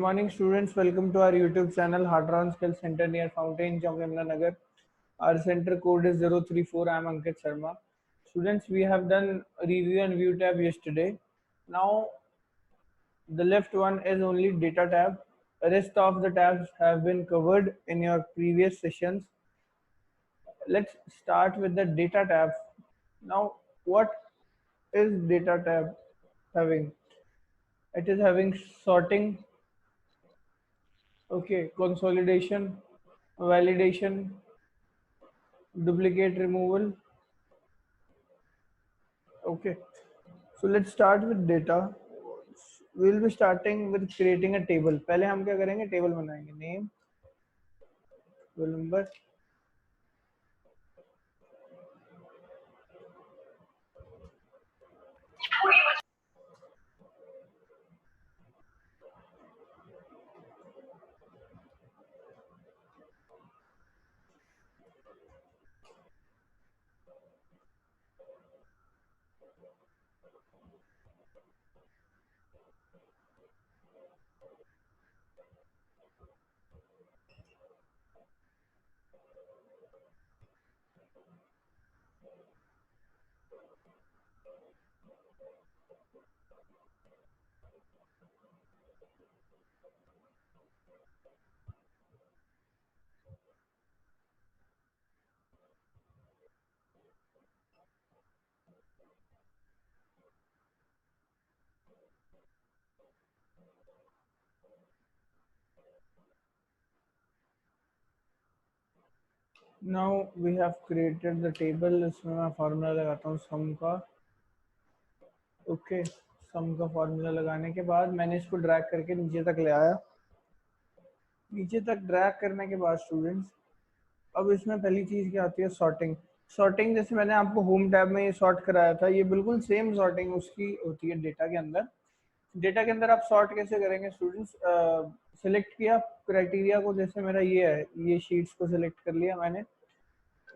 morning, students. Welcome to our YouTube channel, Hardron Skill Center near Fountain, Jamnagar. Our center code is 034. I am Ankit Sharma. Students, we have done review and view tab yesterday. Now, the left one is only data tab. The rest of the tabs have been covered in your previous sessions. Let's start with the data tab. Now, what is data tab having? It is having sorting, okay, consolidation, validation, duplicate removal. Okay, so let's start with data. We'll be starting with creating a table. पहले हम क्या करेंगे, table बनाएंगे. Name, roll number. Now we have created the table. इसमें मैं formula लगाता हूँ सम का. ओके, सम का फार्मूला लगाने के बाद मैंने इसको ड्रैग करके नीचे तक ले आया. नीचे तक ड्रैग करने के बाद स्टूडेंट्स, अब इसमें पहली चीज क्या आती है, सॉर्टिंग. सॉर्टिंग जैसे मैंने आपको होम टैब में ये सॉर्ट कराया था, ये बिल्कुल सेम सॉर्टिंग उसकी होती है डेटा के अंदर. डेटा के अंदर आप सॉर्ट कैसे करेंगे स्टूडेंट्स? सिलेक्ट किया क्राइटेरिया को, जैसे मेरा ये है, ये शीट्स को सिलेक्ट कर लिया मैंने.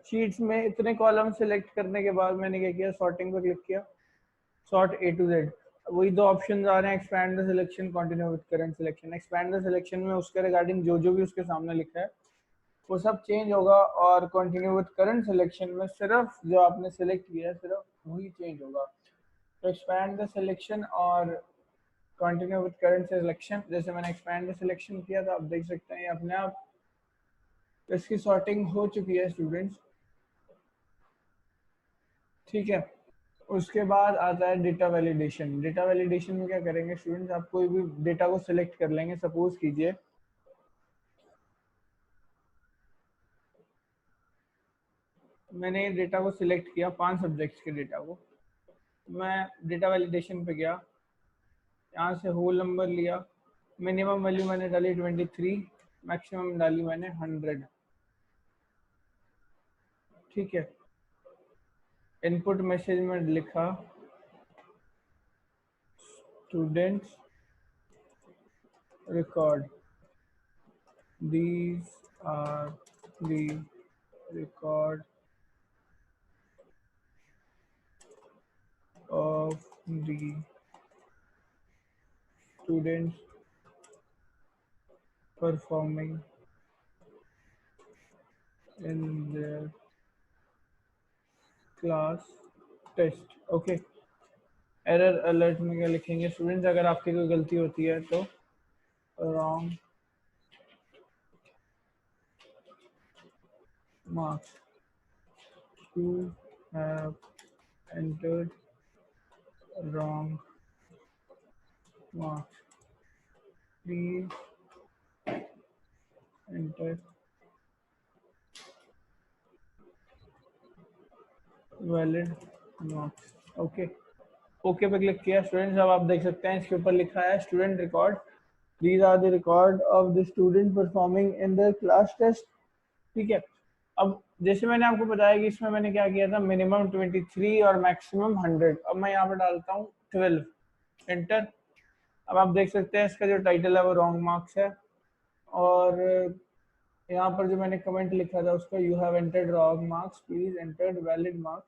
शीट्स में इतने कॉलम सिलेक्ट करने के बाद मैंने क्या किया, सॉर्टिंग पर क्लिक किया. Sort A to Z. वही दो ऑप्शन आ रहे हैं, expand the selection, continue with current selection. Expand the selection में उसके रिगार्डिंग जो जो भी उसके सामने लिखा है वो सब चेंज होगा, और कंटिन्यू विद करंट सिलेक्शन में सिर्फ जो आपने सिलेक्ट किया है सिर्फ वही चेंज होगा. तो एक्सपैंड द सिलेक्शन और कंटिन्यू विद करंट सिलेक्शन, जैसे मैंने एक्सपैंड द सिलेक्शन किया था, आप देख सकते हैं अपने आप इसकी सॉर्टिंग हो चुकी है स्टूडेंट्स. ठीक है. उसके बाद आता है डेटा वैलिडेशन. डेटा वैलिडेशन में क्या करेंगे स्टूडेंट्स, आप कोई भी डेटा को सिलेक्ट कर लेंगे. सपोज कीजिए मैंने डेटा को सिलेक्ट किया, 5 सब्जेक्ट्स के डेटा को. मैं डेटा वैलिडेशन पे गया, यहाँ से होल नंबर लिया, मिनिमम वैल्यू मैंने डाली 23, मैक्सिमम डाली मैंने 100. ठीक है. इनपुट मैसेज में लिखा students record, these are the record of the students performing in their class test. Okay. Error alert में क्या लिखेंगे स्टूडेंट्स, अगर आपकी कोई गलती होती है तो wrong marks, you have entered wrong marks, please enter valid marks. Okay. Okay पे क्लिक किया स्टूडेंट्स. अब आप देख सकते हैं इसके ऊपर लिखा है student record, these are the record of the student performing in the class test. ठीक है. अब जैसे मैंने आपको बताया कि इसमें मैंने क्या किया था, मिनिमम 23 और मैक्सिमम 100. अब मैं यहाँ पर डालता हूँ 12, एंटर. अब आप देख सकते हैं इसका जो टाइटल है वो रॉन्ग मार्क्स है, और यहाँ पर जो मैंने कमेंट लिखा था उसका you have entered wrong marks, please entered valid marks.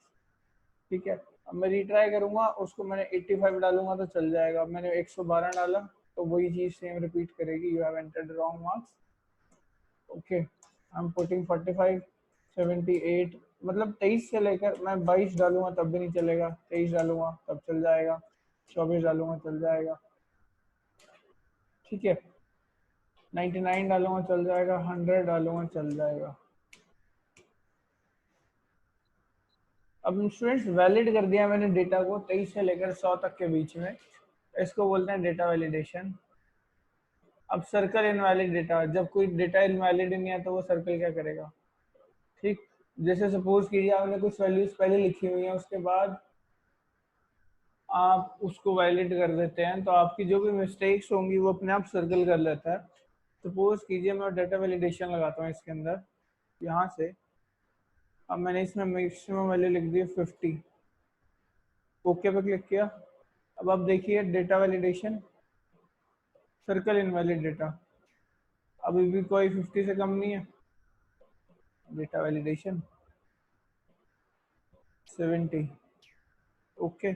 ठीक है. अब मैं रिट्राई करूंगा, उसको मैंने 85 डालूंगा तो चल जाएगा. अब मैंने 112 डाला, तो वही चीज़ सेम रिपीट करेगी, you have entered wrong marks. Okay, I am putting 45, 78, मतलब 23 से लेकर मैं 22 डालूंगा तब भी नहीं चलेगा, 23 डालूंगा तब चल जाएगा, 24 डालूंगा चल जाएगा, ठीक है, 99 डालूंगा चल जाएगा, 100 डालूंगा चल जाएगा। अब स्टूडेंट्स वैलिड कर दिया मैंने डेटा को 23 से लेकर 100 तक के बीच में, इसको बोलते हैं डेटा वैलिडेशन। अब सर्कल इनवैलिड डेटा, जब कोई डेटा इनवैलिड नहीं है तो वो सर्कल क्या करेगा, ठीक। जैसे सपोज कीजिए आपने कुछ वैल्यूज पहले लिखी हुई है, उसके बाद आप उसको वैलिड कर देते हैं तो आपकी जो भी मिस्टेक्स होंगी वो अपने आप सर्कल कर लेता है। सपोज कीजिए मैं डेटा वैलिडेशन लगाता हूँ इसके अंदर, यहाँ से, अब मैंने इसमें मैक्सिमम वैल्यू लिख दी 50, ओके पे क्लिक किया। अब आप देखिए data validation, circle invalid data, अभी भी कोई 50 से कम नहीं है, डेटा वैलिडेशन 70, ओके।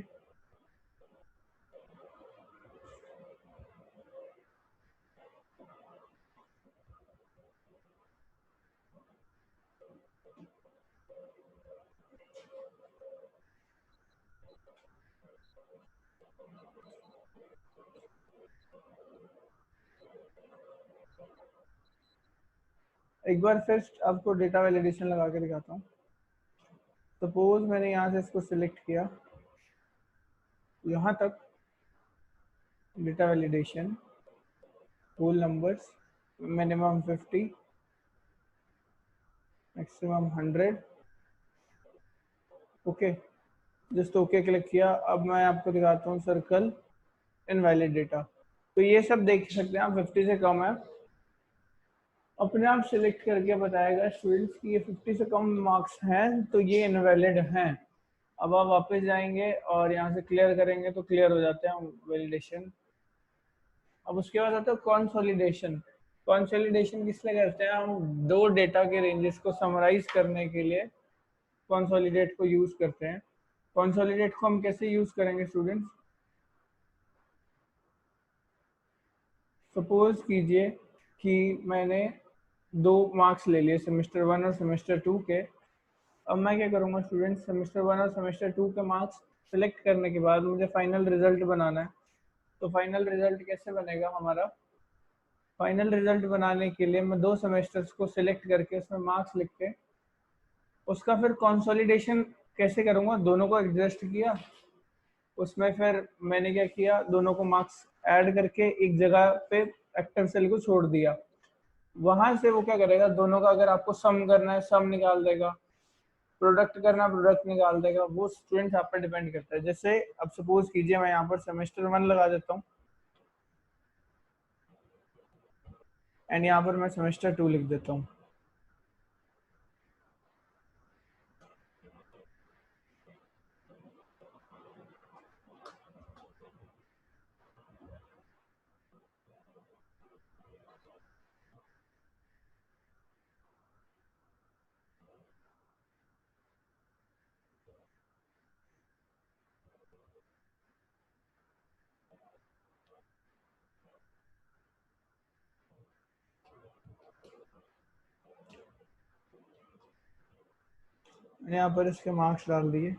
एक बार फिर आपको डेटा वैलिडेशन लगा के दिखाता हूँ। सपोज मैंने यहाँ से इसको सिलेक्ट किया, यहाँ तक data validation, whole numbers, minimum 50, maximum 100, okay, just okay click किया। अब मैं आपको दिखाता हूँ सर्कल इनवैलिड डेटा। तो ये सब देख सकते हैं आप, 50 से कम है, अपने आप सिलेक्ट करके बताएगा स्टूडेंट्स की ये 50 से कम मार्क्स हैं तो ये इनवैलिड हैं। अब आप वापस जाएंगे और यहाँ से क्लियर करेंगे तो क्लियर हो जाते हैं वैलिडेशन। अब उसके बाद आता है कंसोलिडेशन। कंसोलिडेशन किस लिए करते हैं, हम दो डेटा के रेंजेस को समराइज करने के लिए कंसोलिडेट को यूज करते हैं। कंसोलिडेट को हम कैसे यूज करेंगे स्टूडेंट्स, सपोज कीजिए कि मैंने दो मार्क्स ले लिए सेमेस्टर 1 और सेमेस्टर 2 के। अब मैं क्या करूँगा स्टूडेंट्स, सेमेस्टर 1 और सेमेस्टर 2 के मार्क्स सेलेक्ट करने के बाद मुझे फाइनल रिजल्ट बनाना है। तो फाइनल रिजल्ट कैसे बनेगा हमारा, फाइनल रिजल्ट बनाने के लिए मैं दो सेमेस्टर्स को सिलेक्ट करके उसमें मार्क्स लिख के उसका फिर कंसोलिडेशन कैसे करूँगा, दोनों को एडजस्ट किया, उसमें फिर मैंने क्या किया, दोनों को मार्क्स ऐड करके एक जगह पे एक्टिव सेल को छोड़ दिया। वहां से वो क्या करेगा, दोनों का अगर आपको सम करना है सम निकाल देगा, प्रोडक्ट करना प्रोडक्ट निकाल देगा। वो स्टूडेंट्स आप पर डिपेंड करता है। जैसे अब सपोज कीजिए मैं यहाँ पर सेमेस्टर 1 लगा देता हूँ एंड यहाँ पर मैं सेमेस्टर 2 लिख देता हूँ। मैंने यहाँ पर इसके मार्क्स डाल दिए।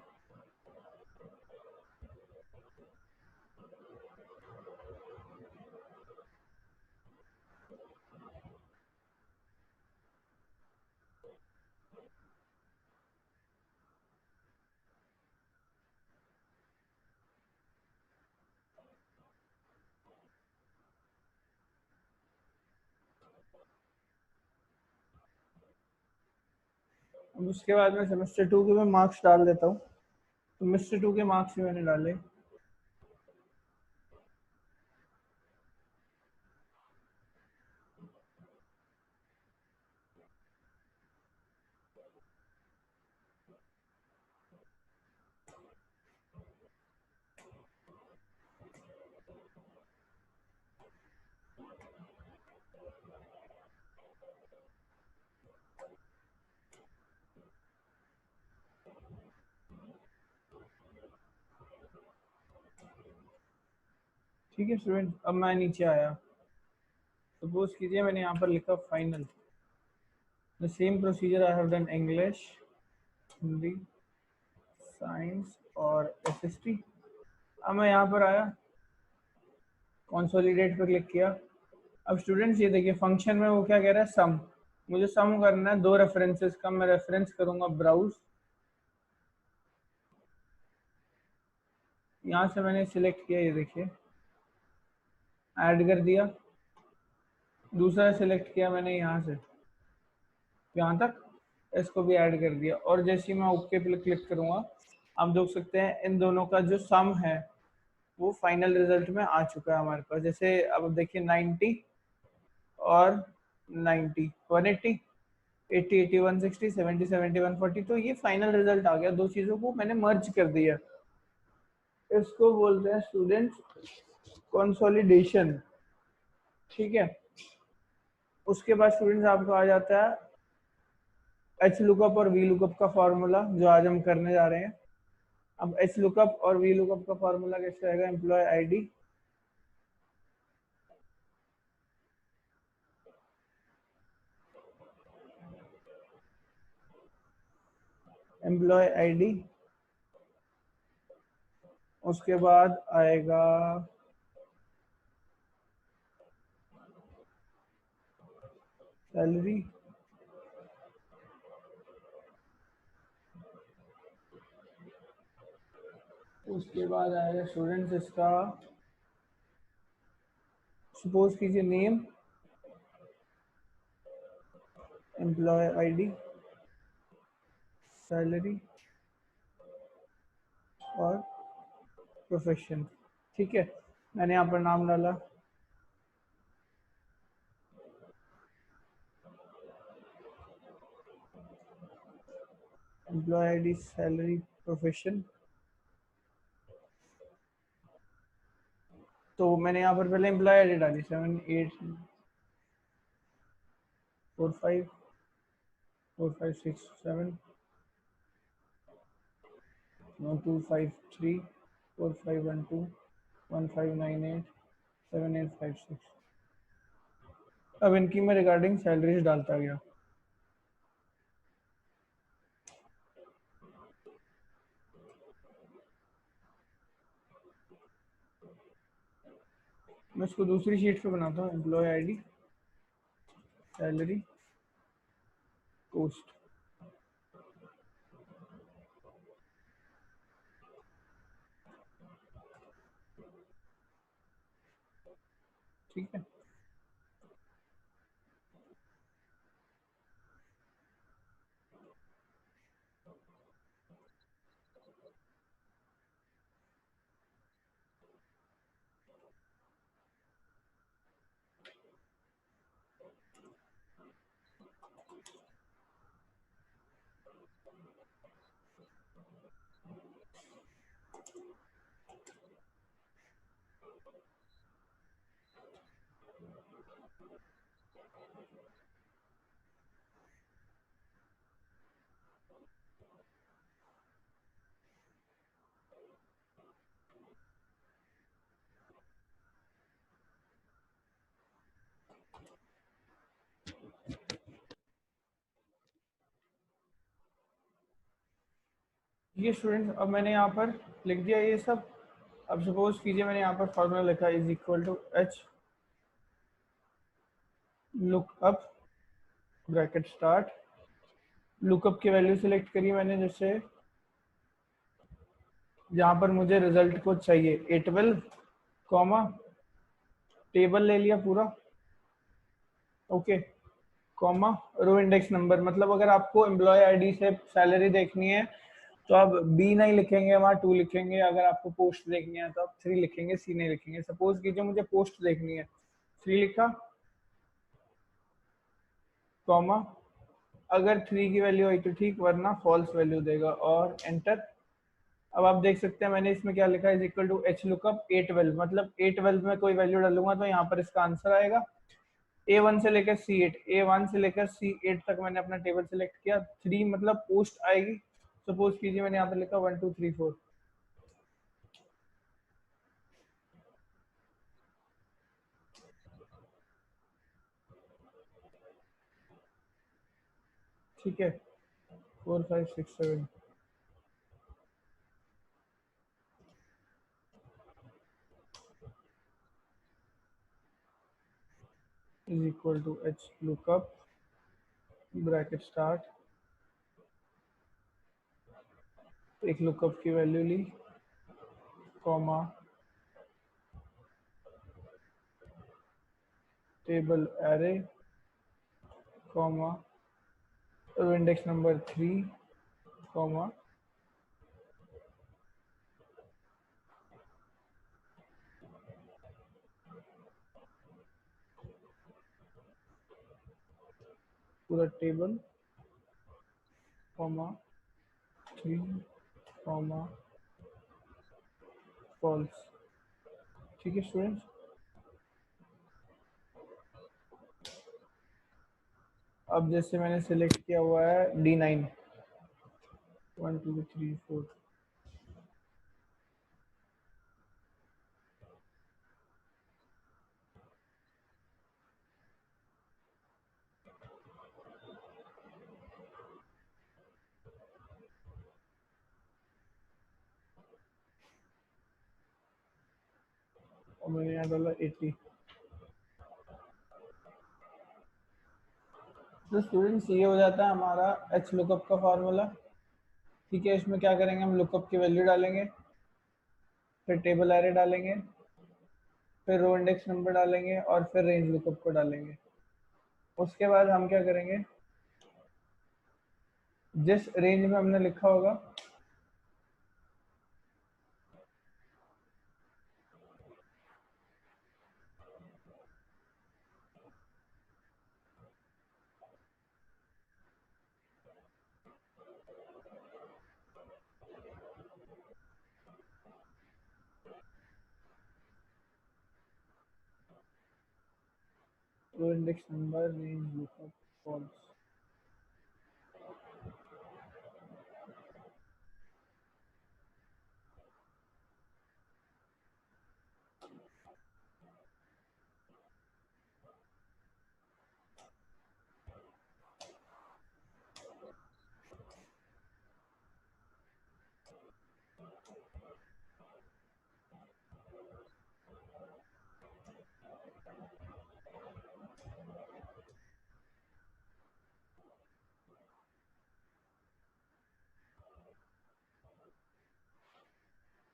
अब उसके बाद में सेमेस्टर 2 के मैं मार्क्स डाल देता हूँ। तो सेमेस्टर 2 के मार्क्स भी मैंने डाले। ठीक है स्टूडेंट, अब मैं नीचे आया, सपोज कीजिए मैंने यहाँ पर लिखा final, the same procedure I have done English, Hindi, science और एसएसटी। अब मैं यहाँ पर आया, कंसोलिडेट पर क्लिक किया। अब स्टूडेंट्स ये देखिए फंक्शन में वो क्या कह रहा है, सम। मुझे सम करना है दो रेफरेंसेस का, मैं रेफरेंस करूंगा ब्राउज, यहाँ से मैंने सिलेक्ट किया, ये देखिए ऐड कर दिया। दूसरा सिलेक्ट किया मैंने यहाँ से यहाँ तक, इसको भी ऐड कर दिया। और जैसे ही मैं ओके पे क्लिक करूंगा, आप देख सकते हैं इन दोनों का जो सम है वो फाइनल रिजल्ट में आ चुका है हमारे पास। जैसे अब देखिए 90 और 90, 180, 80 80, 160, 70 70, 140, तो ये फाइनल रिजल्ट आ गया। दो चीजों को मैंने मर्ज कर दिया, इसको बोलते हैं स्टूडेंट्स कंसोलिडेशन। ठीक है, उसके बाद स्टूडेंट्स आपको आ जाता है एच लुकअप और वी लुकअप का फॉर्मूला, जो आज हम करने जा रहे हैं। अब एच लुकअप और वी लुकअप का फॉर्मूला कैसे आएगा, एम्प्लॉय आईडी, एम्प्लॉय आईडी, उसके बाद आएगा सैलरी, उसके बाद आएगा स्टूडेंट्स इसका सपोज कीजिए नेम, एम्प्लॉय आईडी, सैलरी और प्रोफेशन। ठीक है, मैंने यहाँ पर नाम डाला, एम्प्लॉय आईडी, सैलरी, प्रोफेशन। तो मैंने यहाँ पर पहले एम्प्लॉय आईडी डाली 7845 4567 253 4512 1598 7856। अब इनकी मैं रिगार्डिंग सैलरीज डालता गया। मैं इसको दूसरी शीट पे बनाता हूँ, एम्प्लॉय आईडी, सैलरी, पोस्ट। ठीक है, ये स्टूडेंट अब मैंने यहाँ पर लिख दिया ये सब। अब सपोज कीजिए मैंने यहाँ पर फॉर्मूला लिखा is equal to H lookup bracket start, lookup की वैल्यू सिलेक्ट करी मैंने, जैसे जहाँ पर मुझे रिजल्ट को चाहिए A12, कॉमा टेबल ले लिया पूरा, ओके, कॉमा रो इंडेक्स नंबर। मतलब अगर आपको एम्प्लॉय आईडी से सैलरी देखनी है तो आप बी नहीं लिखेंगे, वहाँ 2 लिखेंगे। अगर आपको पोस्ट देखनी है तो आप 3 लिखेंगे, सी नहीं लिखेंगे। सपोज कीजिए मुझे पोस्ट देखनी है, 3 लिखा, कॉमा, अगर 3 की वैल्यू आई तो ठीक, वरना फॉल्स वैल्यू देगा, और एंटर। अब आप देख सकते हैं मैंने इसमें क्या लिखा है, is equal to H lookup A12, मतलब A12 में कोई वैल्यू डालूंगा तो यहाँ पर इसका आंसर आएगा। A1 से लेकर C8, A1 से लेकर C8 तक मैंने अपना टेबल सेलेक्ट किया। 3 मतलब पोस्ट आएगी। सपोज कीजिए मैंने यहाँ पर लिखा 1 2 3 4, ठीक है, 4 5 6 7 is equal to H lookup bracket start, एक लुकअप की वैल्यू ली, comma table array, comma index number 3, comma पूरा टेबल, कॉमा 3, कॉमा फॉल्स। ठीक है स्टूडेंट्स, अब जैसे मैंने सिलेक्ट किया हुआ है D9, 1 2 3 4, और मैंने यहाँ डाला 80। तो स्टूडेंट्स ये हो जाता है हमारा एच लुकअप का फार्मूला। ठीक है, इसमें क्या करेंगे, हम लुकअप की वैल्यू डालेंगे, फिर टेबल एरे डालेंगे, फिर रो इंडेक्स नंबर डालेंगे और फिर रेंज लुकअप को डालेंगे। उसके बाद हम क्या करेंगे, जिस रेंज में हमने लिखा होगा row index number range lookup false.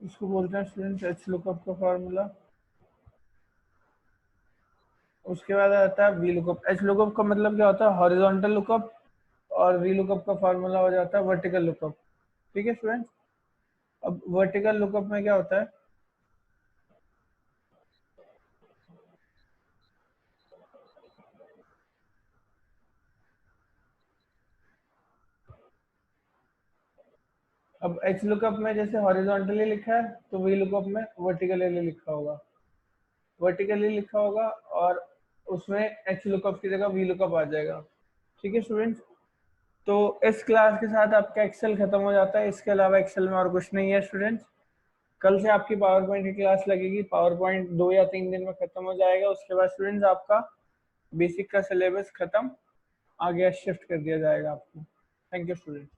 इसको बोलते हैं स्टूडेंट्स एच लुकअप का फार्मूला। उसके बाद आता है वी लुकअप। एच लुकअप का मतलब क्या होता है, हॉरिजॉन्टल लुकअप, और वी लुकअप का फार्मूला हो जाता है वर्टिकल लुकअप। ठीक है स्टूडेंट्स, अब वर्टिकल लुकअप में क्या होता है, अब एच लुकअप में जैसे हॉरिजॉन्टली लिखा है तो वी लुकअप में वर्टिकली लिखा होगा, वर्टिकली लिखा होगा, और उसमें एच लुकअप की जगह वी लुकअप आ जाएगा। ठीक है स्टूडेंट्स, तो इस क्लास के साथ आपका एक्सेल खत्म हो जाता है। इसके अलावा एक्सेल में और कुछ नहीं है स्टूडेंट्स। कल से आपकी पावर पॉइंट की क्लास लगेगी। पावर पॉइंट 2 या 3 दिन में खत्म हो जाएगा। उसके बाद स्टूडेंट्स आपका बेसिक का सिलेबस खत्म, आगे शिफ्ट कर दिया जाएगा आपको। Thank you students.